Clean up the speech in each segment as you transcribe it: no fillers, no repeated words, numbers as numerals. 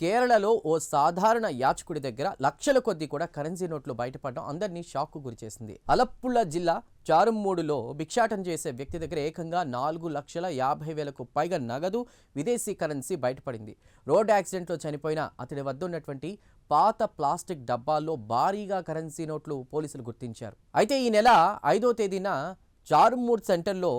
కేరళలో ఓ సాధారణ యాచకుడి దగ్గర లక్షల కొద్దీ కూడా కరెన్సీ నోట్లు బయటపడడం అందరినీ షాక్కు గురిచేసింది. అలప్పుళ జిల్లా చారుమ్మూడులో భిక్షాటన చేసే వ్యక్తి దగ్గర ఏకంగా 4,50,000కు పైగా నగదు, విదేశీ కరెన్సీ బయటపడింది. రోడ్ యాక్సిడెంట్లో చనిపోయిన అతడి వద్ద ఉన్నటువంటి పాత ప్లాస్టిక్ డబ్బాల్లో భారీగా కరెన్సీ నోట్లు పోలీసులు గుర్తించారు. అయితే ఈ నెల 5వ తేదీన చారుమ్మూడ్ సెంటర్లో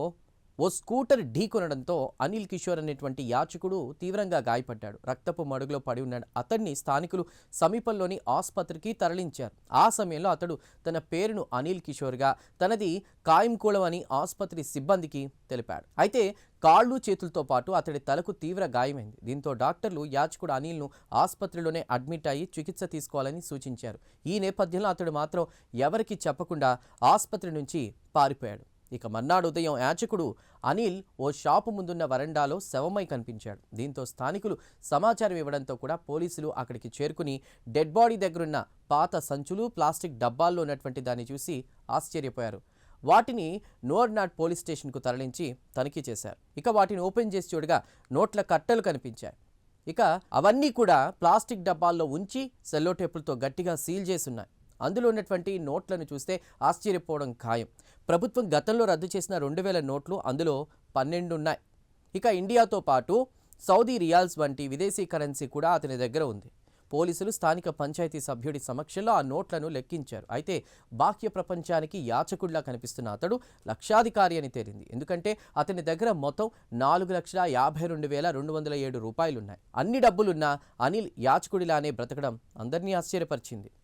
ఓ స్కూటర్ ఢీకొనడంతో అనిల్ కిషోర్ అనేటువంటి యాచకుడు తీవ్రంగా గాయపడ్డాడు. రక్తపు మడుగులో పడి ఉన్నాడు. అతన్ని స్థానికులు సమీపంలోని ఆసుపత్రికి తరలించారు. ఆ సమయంలో అతడు తన పేరును అనిల్ కిషోర్గా, తనది కాయంకూళం అని ఆసుపత్రి సిబ్బందికి తెలిపాడు. అయితే కాళ్ళు చేతులతో పాటు అతడి తలకు తీవ్ర గాయమైంది. దీంతో డాక్టర్లు యాచకుడు అనిల్ను ఆసుపత్రిలోనే అడ్మిట్ అయ్యి చికిత్స తీసుకోవాలని సూచించారు. ఈ నేపథ్యంలో అతడు మాత్రం ఎవరికీ చెప్పకుండా ఆసుపత్రి నుంచి పారిపోయాడు. ఇక మర్నాడు ఉదయం యాచకుడు అనిల్ ఓ షాపు ముందున్న వరండాలో శవమై కనిపించాడు. దీంతో స్థానికులు సమాచారం ఇవ్వడంతో కూడా పోలీసులు అక్కడికి చేరుకుని డెడ్ బాడీ దగ్గరున్న పాత సంచులు, ప్లాస్టిక్ డబ్బాల్లో ఉన్నటువంటి దాన్ని చూసి ఆశ్చర్యపోయారు. వాటిని నోర్నాడ్ పోలీస్ స్టేషన్కు తరలించి తనిఖీ చేశారు. ఇక వాటిని ఓపెన్ చేసి చూడగా నోట్ల కట్టలు కనిపించాయి. ఇక అవన్నీ కూడా ప్లాస్టిక్ డబ్బాల్లో ఉంచి సెల్లో టేపులతో గట్టిగా సీల్ చేసి ఉన్నాయి. అందులో ఉన్నటువంటి నోట్లను చూస్తే ఆశ్చర్యపోవడం ఖాయం. ప్రభుత్వం గతంలో రద్దు చేసిన 2,000 నోట్లు అందులో 12 ఉన్నాయి. ఇక ఇండియాతో పాటు సౌదీ రియాల్స్ వంటి విదేశీ కరెన్సీ కూడా అతని దగ్గర ఉంది. పోలీసులు స్థానిక పంచాయతీ సభ్యుడి సమక్షంలో ఆ నోట్లను లెక్కించారు. అయితే బాహ్య ప్రపంచానికి యాచకుడిలా కనిపిస్తున్న అతడు లక్షాధికారి అని తేలింది. ఎందుకంటే అతని దగ్గర మొత్తం 4,52,207 రూపాయలున్నాయి. అన్ని డబ్బులున్నా అనిల్ యాచకుడిలానే బ్రతకడం అందరినీ ఆశ్చర్యపరిచింది.